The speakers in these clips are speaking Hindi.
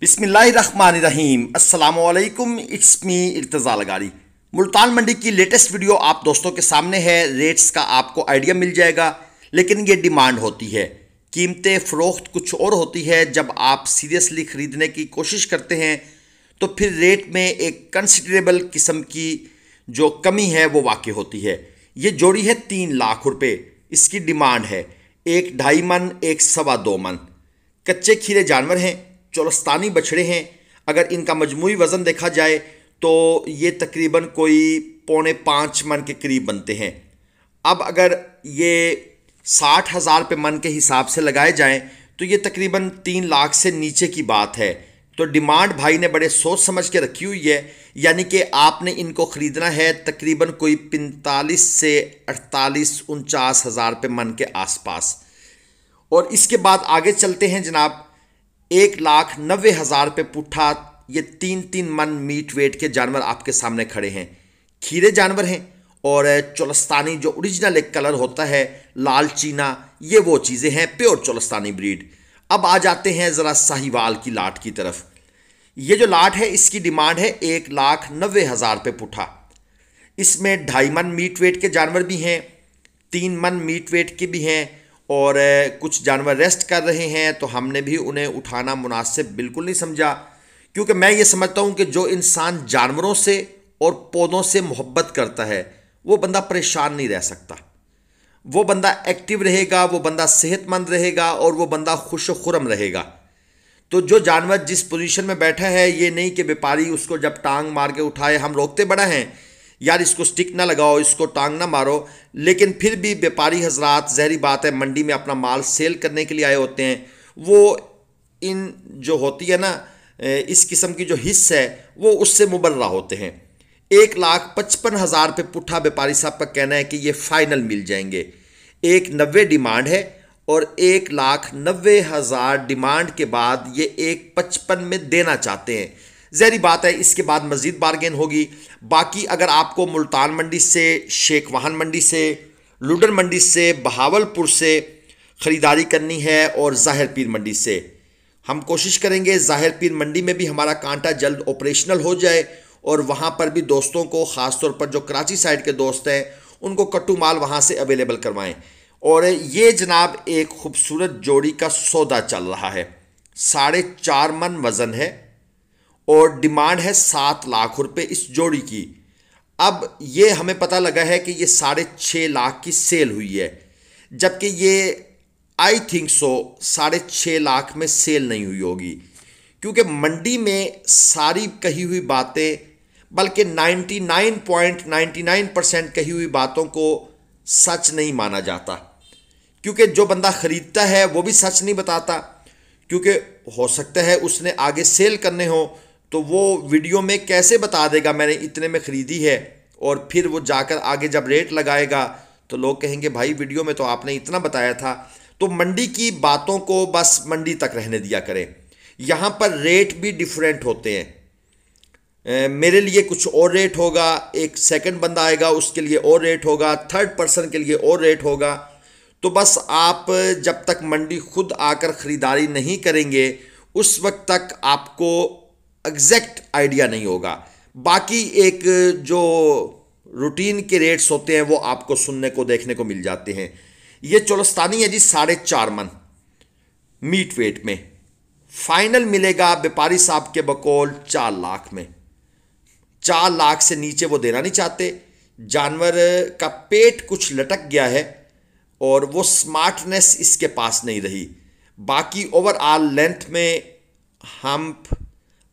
बिस्मिल्लाहिर्रहमानिर्रहीम अस्सलामुअलैकुम। It's me Irtaza Lagari. मुल्तान मंडी की लेटेस्ट वीडियो आप दोस्तों के सामने है। रेट्स का आपको आइडिया मिल जाएगा, लेकिन ये डिमांड होती है, कीमतें फ़रोख्त कुछ और होती है। जब आप सीरियसली ख़रीदने की कोशिश करते हैं तो फिर रेट में एक कंसिडरेबल किस्म की जो कमी है वो वाक़ई होती है। ये जोड़ी है 3 लाख रुपए, इसकी डिमांड है। एक 2.5 मन, एक 2.25 मन। कच्चे खीरे जानवर हैं, चोलस्तानी बछड़े हैं। अगर इनका मजमूई वज़न देखा जाए तो ये तकरीबन कोई 4.25 मन के करीब बनते हैं। अब अगर ये 60,000 रुपये मन के हिसाब से लगाए जाएं तो ये तकरीबन 3 लाख से नीचे की बात है। तो डिमांड भाई ने बड़े सोच समझ के रखी हुई है, यानी कि आपने इनको ख़रीदना है तकरीबन कोई 45 से 48-49 हज़ार रुपये मन के आसपास। और इसके बाद आगे चलते हैं जनाब। 1,90,000 रुपये पुट्ठा, ये 3-3 मन मीट वेट के जानवर आपके सामने खड़े हैं। खीरे जानवर हैं और चोलस्तानी जो ओरिजिनल एक कलर होता है लाल चीना, ये वो चीज़ें हैं, प्योर चोलस्तानी ब्रीड। अब आ जाते हैं ज़रा साहिवाल की लाट की तरफ। ये जो लाट है इसकी डिमांड है 1,90,000 रुपये पुट्ठा। इसमें 2.5 मन मीट वेट के जानवर भी हैं, 3 मन मीट वेट के भी हैं, और कुछ जानवर रेस्ट कर रहे हैं। तो हमने भी उन्हें उठाना मुनासिब बिल्कुल नहीं समझा, क्योंकि मैं ये समझता हूँ कि जो इंसान जानवरों से और पौधों से मोहब्बत करता है वो बंदा परेशान नहीं रह सकता। वो बंदा एक्टिव रहेगा, वो बंदा सेहतमंद रहेगा और वो बंदा खुश खुरम रहेगा। तो जो जानवर जिस पोजीशन में बैठा है, ये नहीं कि व्यापारी उसको जब टांग मार के उठाए, हम रोकते बड़ा हैं यार इसको स्टिक ना लगाओ, इसको टांग ना मारो, लेकिन फिर भी व्यापारी हजरात, ज़हरी बात है, मंडी में अपना माल सेल करने के लिए आए होते हैं। वो इन जो होती है ना इस किस्म की जो हिस्स है वो उससे मुबर्रा होते हैं। 1,55,000 रुपये पुट्ठा व्यापारी साहब का कहना है कि ये फाइनल मिल जाएंगे। 1,90,000 डिमांड है और 1,90,000 डिमांड के बाद ये 1,55 में देना चाहते हैं। ज़हरी बात है, इसके बाद मज़ीद बारगेन होगी। बाकी अगर आपको मुल्तान मंडी से, शेख वाहन मंडी से, लुडर मंडी से, बहावलपुर से ख़रीदारी करनी है और ज़ाहिर पीर मंडी से, हम कोशिश करेंगे ज़ाहिर पीर मंडी में भी हमारा कांटा जल्द ऑपरेशनल हो जाए और वहाँ पर भी दोस्तों को, ख़ास तौर पर जो कराची साइड के दोस्त हैं, उनको कट्टू माल वहाँ से अवेलेबल करवाएं। और ये जनाब एक खूबसूरत जोड़ी का सौदा चल रहा है। 4.5 मन वज़न है और डिमांड है 7 लाख रुपए इस जोड़ी की। अब ये हमें पता लगा है कि ये 6.5 लाख की सेल हुई है, जबकि ये आई थिंक सो 6.5 लाख में सेल नहीं हुई होगी, क्योंकि मंडी में सारी कही हुई बातें, बल्कि 99.99% कही हुई बातों को सच नहीं माना जाता, क्योंकि जो बंदा ख़रीदता है वो भी सच नहीं बताता, क्योंकि हो सकता है उसने आगे सेल करने हो तो वो वीडियो में कैसे बता देगा मैंने इतने में ख़रीदी है, और फिर वो जाकर आगे जब रेट लगाएगा तो लोग कहेंगे भाई वीडियो में तो आपने इतना बताया था। तो मंडी की बातों को बस मंडी तक रहने दिया करें। यहाँ पर रेट भी डिफरेंट होते हैं। मेरे लिए कुछ और रेट होगा, एक सेकंड बंदा आएगा उसके लिए और रेट होगा, थर्ड पर्सन के लिए और रेट होगा। तो बस आप जब तक मंडी खुद आकर ख़रीदारी नहीं करेंगे उस वक्त तक आपको एग्जैक्ट आइडिया नहीं होगा। बाकी एक जो रूटीन के रेट्स होते हैं वो आपको सुनने को, देखने को मिल जाते हैं। ये चोलस्तानी है जी 4.5 मन मीट वेट में, फाइनल मिलेगा व्यापारी साहब के बकौल 4 लाख में। 4 लाख से नीचे वो देना नहीं चाहते। जानवर का पेट कुछ लटक गया है और वो स्मार्टनेस इसके पास नहीं रही। बाकी ओवरऑल लेंथ में हम्प,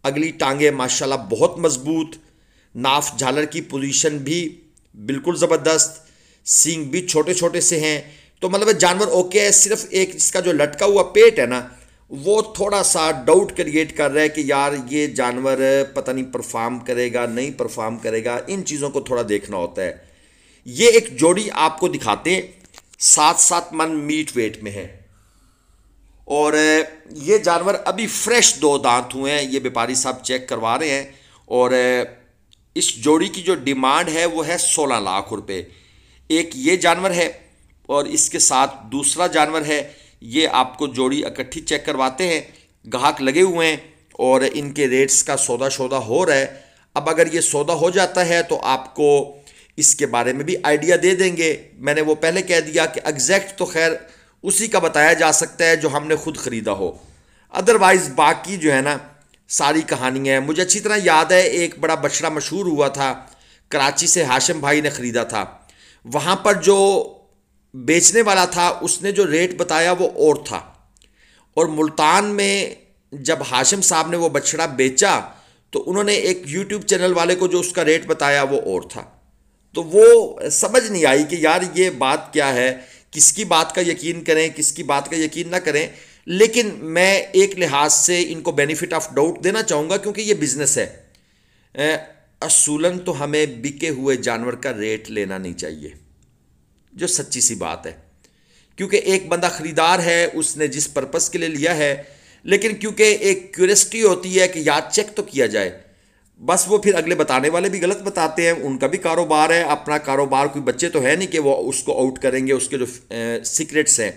अगली टांगे माशाल्लाह बहुत मजबूत, नाफ झालर की पोजीशन भी बिल्कुल ज़बरदस्त, सींग भी छोटे छोटे से हैं। तो मतलब जानवर ओके है, सिर्फ एक इसका जो लटका हुआ पेट है ना वो थोड़ा सा डाउट क्रिएट कर रहा है कि यार ये जानवर पता नहीं परफॉर्म करेगा नहीं परफॉर्म करेगा। इन चीज़ों को थोड़ा देखना होता है। ये एक जोड़ी आपको दिखाते हैं, 7-7 मन मीट वेट में है और ये जानवर अभी फ्रेश 2 दांत हुए हैं। ये व्यापारी साहब चेक करवा रहे हैं और इस जोड़ी की जो डिमांड है वो है 16 लाख रुपए। एक ये जानवर है और इसके साथ दूसरा जानवर है। ये आपको जोड़ी इकट्ठी चेक करवाते हैं, ग्राहक लगे हुए हैं और इनके रेट्स का सौदा हो रहा है। अब अगर ये सौदा हो जाता है तो आपको इसके बारे में भी आइडिया दे देंगे। मैंने वो पहले कह दिया कि एग्जैक्ट तो खैर उसी का बताया जा सकता है जो हमने खुद ख़रीदा हो, अदरवाइज़ बाकी जो है ना सारी कहानियाँ हैं। मुझे अच्छी तरह याद है एक बड़ा बछड़ा मशहूर हुआ था, कराची से हाशिम भाई ने ख़रीदा था। वहाँ पर जो बेचने वाला था उसने जो रेट बताया वो और था, और मुल्तान में जब हाशिम साहब ने वो बछड़ा बेचा तो उन्होंने एक यूट्यूब चैनल वाले को जो उसका रेट बताया वो और था। तो वो समझ नहीं आई कि यार ये बात क्या है, किसकी बात का यकीन करें, किसकी बात का यकीन ना करें। लेकिन मैं एक लिहाज से इनको बेनिफिट ऑफ डाउट देना चाहूँगा क्योंकि ये बिजनेस है। असूलन तो हमें बिके हुए जानवर का रेट लेना नहीं चाहिए, जो सच्ची सी बात है। क्योंकि एक बंदा ख़रीदार है, उसने जिस पर्पस के लिए लिया है, लेकिन क्योंकि एक क्यूरियोसिटी होती है कि यार चेक तो किया जाए, बस वो फिर अगले बताने वाले भी गलत बताते हैं। उनका भी कारोबार है, अपना कारोबार, कोई बच्चे तो है नहीं कि वो उसको आउट करेंगे, उसके जो सीक्रेट्स हैं।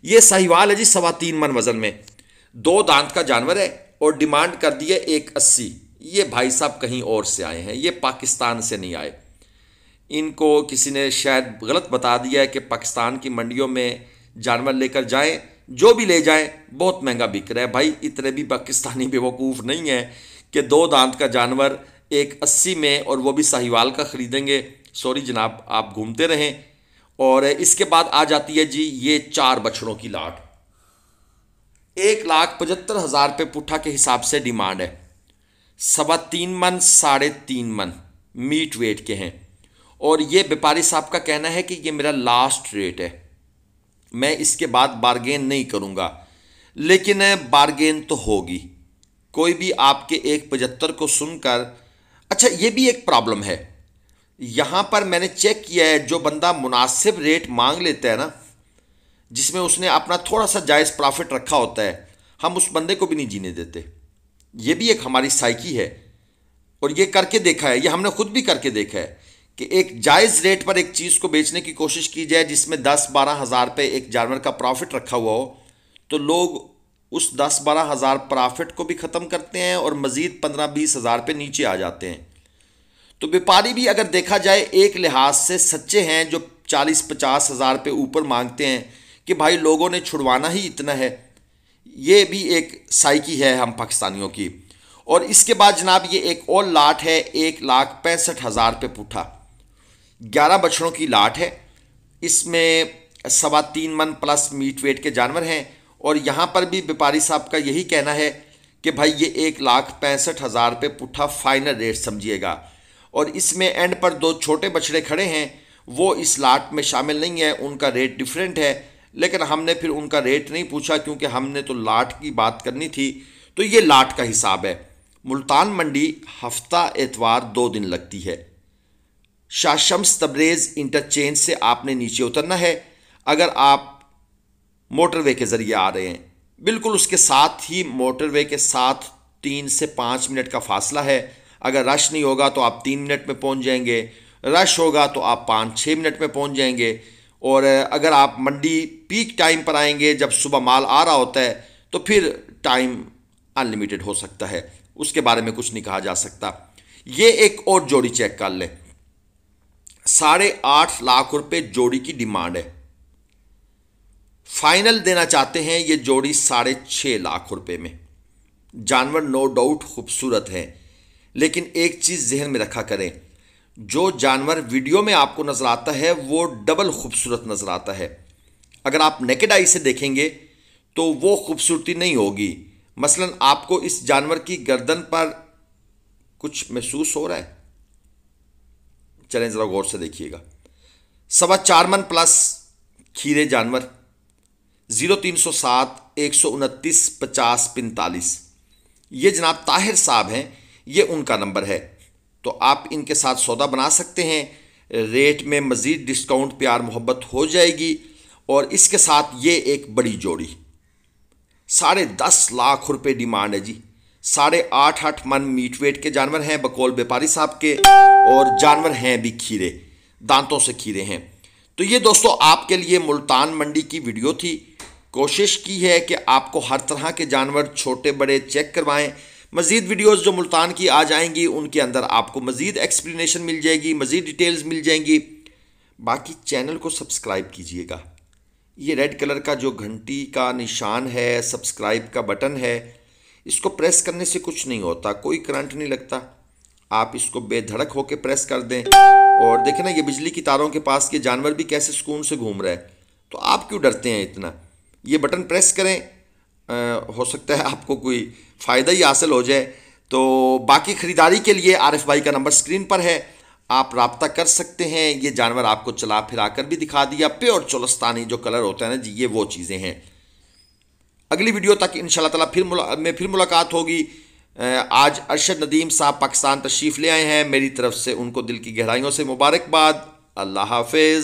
ये साहिवाल है जी 3.25 मन वज़न में, 2 दांत का जानवर है और डिमांड कर दी है 180। ये भाई साहब कहीं और से आए हैं, ये पाकिस्तान से नहीं आए। इनको किसी ने शायद गलत बता दिया है कि पाकिस्तान की मंडियों में जानवर लेकर जाएं, जो भी ले जाएं बहुत महंगा बिक रहा है। भाई इतने भी पाकिस्तानी बेवकूफ़ नहीं है कि 2 दांत का जानवर 180 में, और वो भी साहिवाल का ख़रीदेंगे। सॉरी जनाब, आप घूमते रहें। और इसके बाद आ जाती है जी ये 4 बछड़ों की लाट। 1,75,000 रुपये पुट्ठा के हिसाब से डिमांड है। 3.25 मन 3.5 मन मीट वेट के हैं, और ये व्यापारी साहब का कहना है कि ये मेरा लास्ट रेट है, मैं इसके बाद बारगेन नहीं करूँगा। लेकिन बारगेन तो होगी। कोई भी आपके 1.75 को सुनकर, अच्छा ये भी एक प्रॉब्लम है यहाँ पर, मैंने चेक किया है, जो बंदा मुनासिब रेट मांग लेता है ना, जिसमें उसने अपना थोड़ा सा जायज़ प्रॉफिट रखा होता है, हम उस बंदे को भी नहीं जीने देते। ये भी एक हमारी साइकी है, और ये करके देखा है, ये हमने खुद भी करके देखा है कि एक जायज़ रेट पर एक चीज़ को बेचने की कोशिश की जाए जिसमें 10-12 हज़ार रुपये एक जानवर का प्रॉफिट रखा हुआ हो, तो लोग उस 10-12 हज़ार प्रॉफिट को भी ख़त्म करते हैं और मज़ीद 15-20 हज़ार रुपये नीचे आ जाते हैं। तो व्यापारी भी अगर देखा जाए एक लिहाज से सच्चे हैं, जो 40-50 हज़ार रुपये ऊपर मांगते हैं कि भाई लोगों ने छुड़वाना ही इतना है। ये भी एक साइकी है हम पाकिस्तानियों की। और इसके बाद जनाब ये एक और लाट है, 1,65,000 रुपये पुट्ठा, 11 बछड़ों की लाट है। इसमें 3.25 मन प्लस मीट वेट के जानवर हैं, और यहाँ पर भी व्यापारी साहब का यही कहना है कि भाई ये 1,65,000 रुपये पुट्ठा फाइनल रेट समझिएगा। और इसमें एंड पर 2 छोटे बछड़े खड़े हैं, वो इस लाट में शामिल नहीं है, उनका रेट डिफरेंट है। लेकिन हमने फिर उनका रेट नहीं पूछा क्योंकि हमने तो लाट की बात करनी थी। तो ये लाट का हिसाब है। मुल्तान मंडी हफ्ता एतवार 2 दिन लगती है। शाह शम्स तबरेज़ इंटरचेंज से आपने नीचे उतरना है। अगर आप मोटरवे के ज़रिए आ रहे हैं, बिल्कुल उसके साथ ही मोटरवे के साथ 3 से 5 मिनट का फासला है। अगर रश नहीं होगा तो आप 3 मिनट में पहुंच जाएंगे, रश होगा तो आप 5-6 मिनट में पहुंच जाएंगे। और अगर आप मंडी पीक टाइम पर आएंगे, जब सुबह माल आ रहा होता है, तो फिर टाइम अनलिमिटेड हो सकता है, उसके बारे में कुछ नहीं कहा जा सकता। ये एक और जोड़ी चेक कर लें, 8.5 लाख रुपए जोड़ी की डिमांड है। फाइनल देना चाहते हैं ये जोड़ी 6.5 लाख रुपए में। जानवर नो डाउट खूबसूरत है, लेकिन एक चीज़ जहन में रखा करें, जो जानवर वीडियो में आपको नज़र आता है वो डबल खूबसूरत नज़र आता है। अगर आप नेकेड आई से देखेंगे तो वो खूबसूरती नहीं होगी। मसलन आपको इस जानवर की गर्दन पर कुछ महसूस हो रहा है, चलें ज़रा गौर से देखिएगा। 4.25 मन प्लस खीरे जानवर, 0307 129 50 45। ये जनाब ताहिर साहब हैं, ये उनका नंबर है। तो आप इनके साथ सौदा बना सकते हैं, रेट में मज़ीद डिस्काउंट प्यार मोहब्बत हो जाएगी। और इसके साथ ये एक बड़ी जोड़ी 10.5 लाख रुपए डिमांड है जी। 8.5 मन मीट वेट के जानवर हैं बकौल व्यापारी साहब के, और जानवर हैं भी खीरे, दांतों से खीरे हैं। तो ये दोस्तों आपके लिए मुल्तान मंडी की वीडियो थी। कोशिश की है कि आपको हर तरह के जानवर छोटे बड़े चेक करवाएं। मज़ीद वीडियोस जो मुल्तान की आ जाएंगी उनके अंदर आपको मज़ीद एक्सप्लेनेशन मिल जाएगी, मज़ीद डिटेल्स मिल जाएंगी। बाकी चैनल को सब्सक्राइब कीजिएगा। ये रेड कलर का जो घंटी का निशान है, सब्सक्राइब का बटन है, इसको प्रेस करने से कुछ नहीं होता, कोई करंट नहीं लगता। आप इसको बेधड़क होके प्रेस कर दें और देखें ना ये बिजली की तारों के पास के जानवर भी कैसे सुकून से घूम रहे हैं, तो आप क्यों डरते हैं इतना। ये बटन प्रेस करें, हो सकता है आपको कोई फ़ायदा ही हासिल हो जाए। तो बाकी ख़रीदारी के लिए आरिफ भाई का नंबर स्क्रीन पर है, आप रब्ता कर सकते हैं। ये जानवर आपको चला फिरा कर भी दिखा दिया। प्योर चोलस्तानी जो कलर होता है ना जी, ये वो चीज़ें हैं। अगली वीडियो तक इंशाल्लाह ताला फिर मुलाकात होगी। आज अरशद नदीम साहब पाकिस्तान तशरीफ़ ले आए हैं, मेरी तरफ से उनको दिल की गहराइयों से मुबारकबाद। अल्लाह हाफिज़।